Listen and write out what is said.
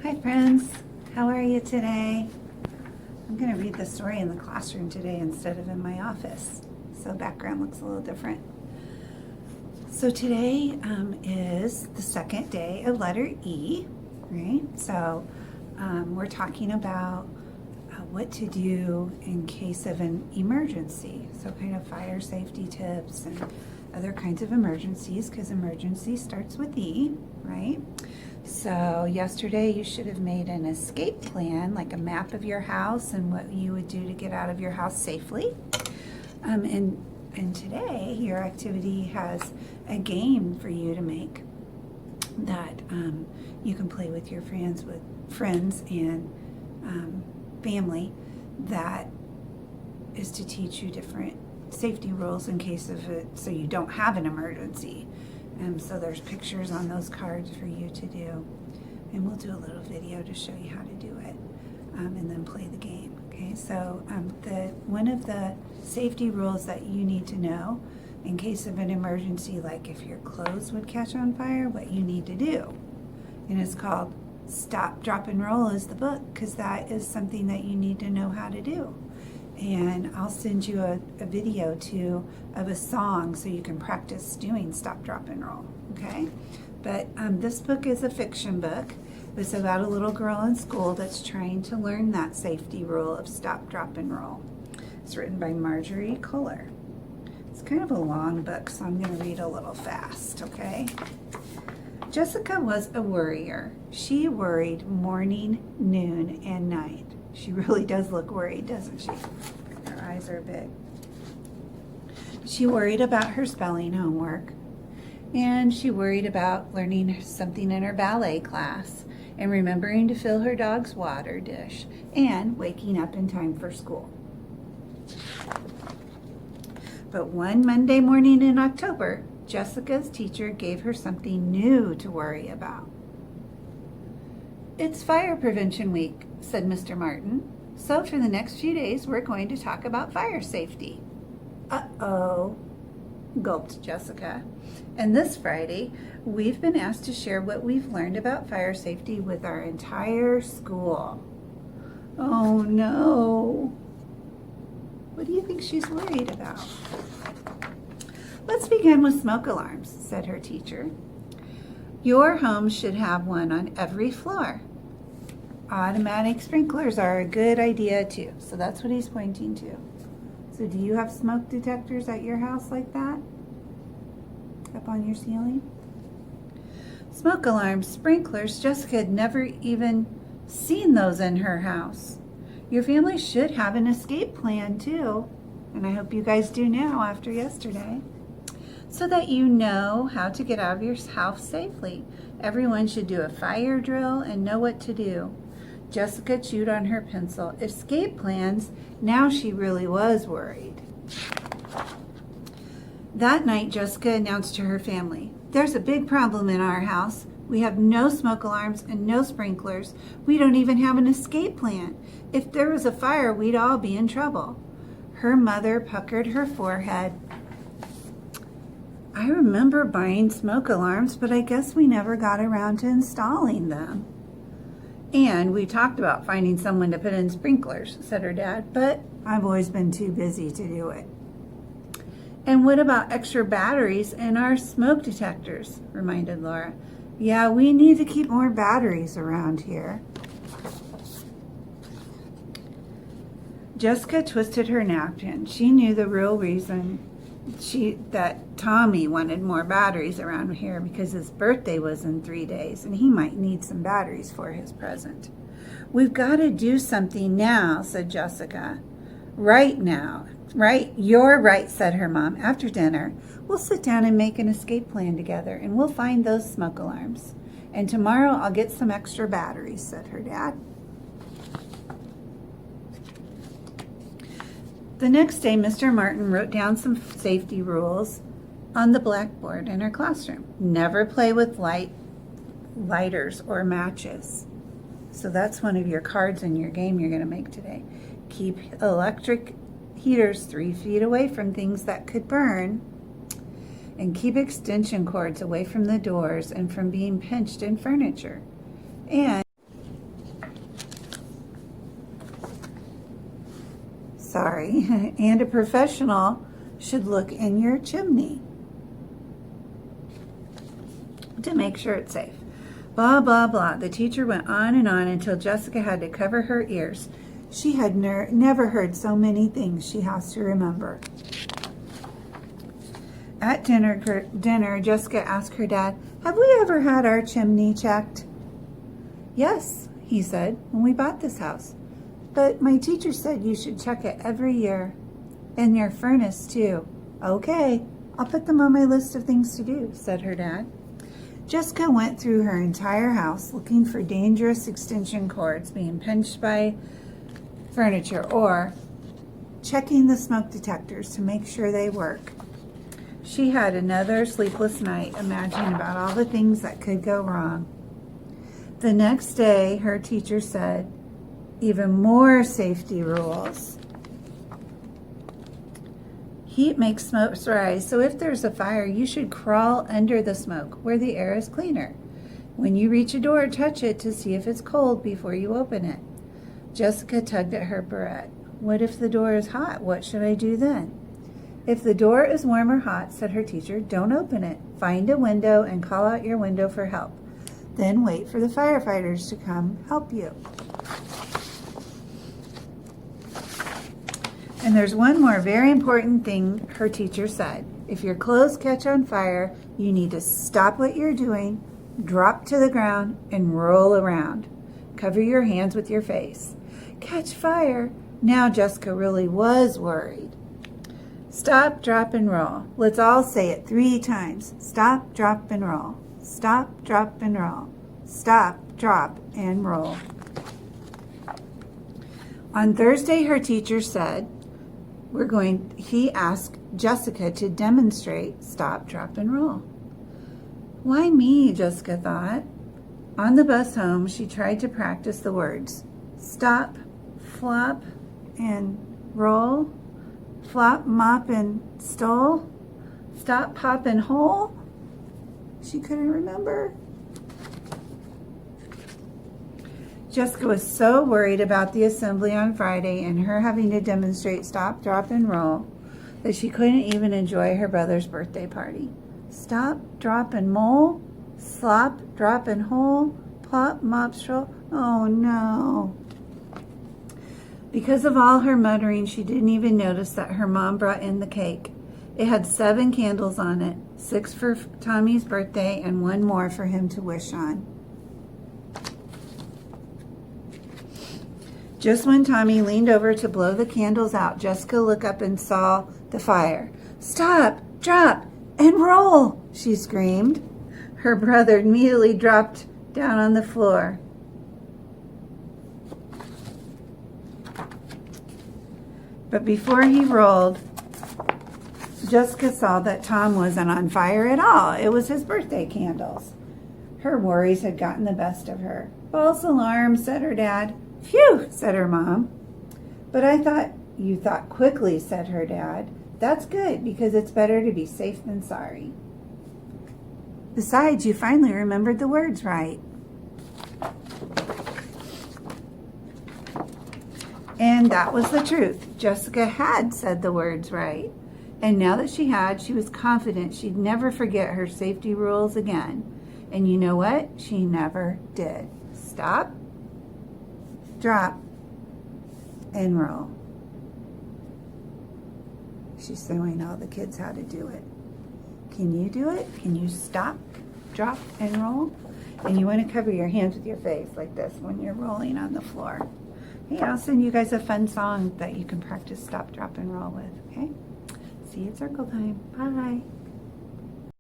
Hi friends, how are you today? I'm going to read the story in the classroom today instead of in my office, so background looks a little different. So today is the second day of letter E, right? So we're talking about what to do in case of an emergency, so kind of fire safety tips and other kinds of emergencies, because emergency starts with E, right? So yesterday you should have made an escape plan, like a map of your house and what you would do to get out of your house safely. And today your activity has a game for you to make that you can play with your friends and family, that is to teach you different safety rules in case of it, so you don't have an emergency. So there's pictures on those cards for you to do, and we'll do a little video to show you how to do it, and then play the game. Okay, so one of the safety rules that you need to know in case of an emergency, like if your clothes would catch on fire, what you need to do, and it's called Stop, Drop, and Roll is the book, because that is something that you need to know how to do. And I'll send you a video too of a song so you can practice doing Stop, Drop, and Roll, okay? But this book is a fiction book. It's about a little girl in school that's trying to learn that safety rule of Stop, Drop, and Roll. It's written by Marjorie Kohler. It's kind of a long book, so I'm going to read a little fast, okay? Jessica was a worrier. She worried morning, noon, and night. She really does look worried, doesn't she? Her eyes are big. She worried about her spelling homework, and she worried about learning something in her ballet class, and remembering to fill her dog's water dish, and waking up in time for school. But one Monday morning in October, Jessica's teacher gave her something new to worry about. "It's Fire Prevention Week," said Mr. Martin. "So for the next few days, we're going to talk about fire safety." "Uh-oh," gulped Jessica. "And this Friday, we've been asked to share what we've learned about fire safety with our entire school." "Oh no." What do you think she's worried about? "Let's begin with smoke alarms," said her teacher. "Your home should have one on every floor. Automatic sprinklers are a good idea too." So that's what he's pointing to. So do you have smoke detectors at your house like that? Up on your ceiling? Smoke alarms, sprinklers, Jessica had never even seen those in her house. Your family should have an escape plan too. And I hope you guys do now after yesterday, so that you know how to get out of your house safely. Everyone should do a fire drill and know what to do. Jessica chewed on her pencil. Escape plans? Now she really was worried. That night, Jessica announced to her family, "There's a big problem in our house. We have no smoke alarms and no sprinklers. We don't even have an escape plan. If there was a fire, we'd all be in trouble." Her mother puckered her forehead. "I remember buying smoke alarms, but I guess we never got around to installing them. And we talked about finding someone to put in sprinklers," said her dad, "but I've always been too busy to do it." "And what about extra batteries in our smoke detectors?" reminded Laura. "Yeah, we need to keep more batteries around here." Jessica twisted her napkin. She knew the real reason that Tommy wanted more batteries around here, because his birthday was in 3 days and he might need some batteries for his present. "We've got to do something now," said Jessica. "Right now." "Right, you're right," said her mom. "After dinner, we'll sit down and make an escape plan together, and we'll find those smoke alarms. And tomorrow I'll get some extra batteries," said her dad. The next day, Mr. Martin wrote down some safety rules on the blackboard in her classroom. Never play with lighters or matches. So that's one of your cards in your game you're going to make today. Keep electric heaters 3 feet away from things that could burn. And keep extension cords away from the doors and from being pinched in furniture. And sorry, and a professional should look in your chimney to make sure it's safe. Blah, blah, blah. The teacher went on and on until Jessica had to cover her ears. She had never heard so many things she has to remember. At dinner, Jessica asked her dad, "Have we ever had our chimney checked?" "Yes," he said, "when we bought this house. But my teacher said you should check it every year. And your furnace, too." "Okay, I'll put them on my list of things to do," said her dad. Jessica went through her entire house looking for dangerous extension cords being pinched by furniture or checking the smoke detectors to make sure they work. She had another sleepless night imagining about all the things that could go wrong. The next day, her teacher said, "Even more safety rules. Heat makes smoke rise, so if there's a fire, you should crawl under the smoke where the air is cleaner. When you reach a door, touch it to see if it's cold before you open it." Jessica tugged at her barrette. "What if the door is hot? What should I do then?" "If the door is warm or hot," said her teacher, "don't open it. Find a window and call out your window for help. Then wait for the firefighters to come help you." And there's one more very important thing her teacher said. If your clothes catch on fire, you need to stop what you're doing, drop to the ground, and roll around. Cover your hands with your face. Catch fire? Now Jessica really was worried. Stop, drop, and roll. Let's all say it 3 times. Stop, drop, and roll. Stop, drop, and roll. Stop, drop, and roll. On Thursday, her teacher said, he asked Jessica to demonstrate stop, drop, and roll. Why me, Jessica thought. On the bus home, she tried to practice the words stop, flop, and roll. Flop, mop, and stole. Stop, pop, and hole. She couldn't remember. Jessica was so worried about the assembly on Friday and her having to demonstrate stop, drop, and roll that she couldn't even enjoy her brother's birthday party. Stop, drop, and mole. Slop, drop, and hole. Plop, mop, stroll. Oh no. Because of all her muttering, she didn't even notice that her mom brought in the cake. It had 7 candles on it, 6 for Tommy's birthday and 1 more for him to wish on. Just when Tommy leaned over to blow the candles out, Jessica looked up and saw the fire. Stop, drop, and roll, she screamed. Her brother immediately dropped down on the floor. But before he rolled, Jessica saw that Tom wasn't on fire at all. It was his birthday candles. Her worries had gotten the best of her. False alarm, said her dad. Phew, said her mom. But I thought you thought quickly, said her dad. That's good, because it's better to be safe than sorry. Besides, you finally remembered the words right. And that was the truth. Jessica had said the words right. And now that she had, she was confident she'd never forget her safety rules again. And you know what? She never did. Stop, drop, and roll. She's showing all the kids how to do it. Can you do it? Can you stop, drop, and roll? And you want to cover your hands with your face like this when you're rolling on the floor. Hey, I'll send you guys a fun song that you can practice stop, drop, and roll with, okay? See you at circle time. Bye.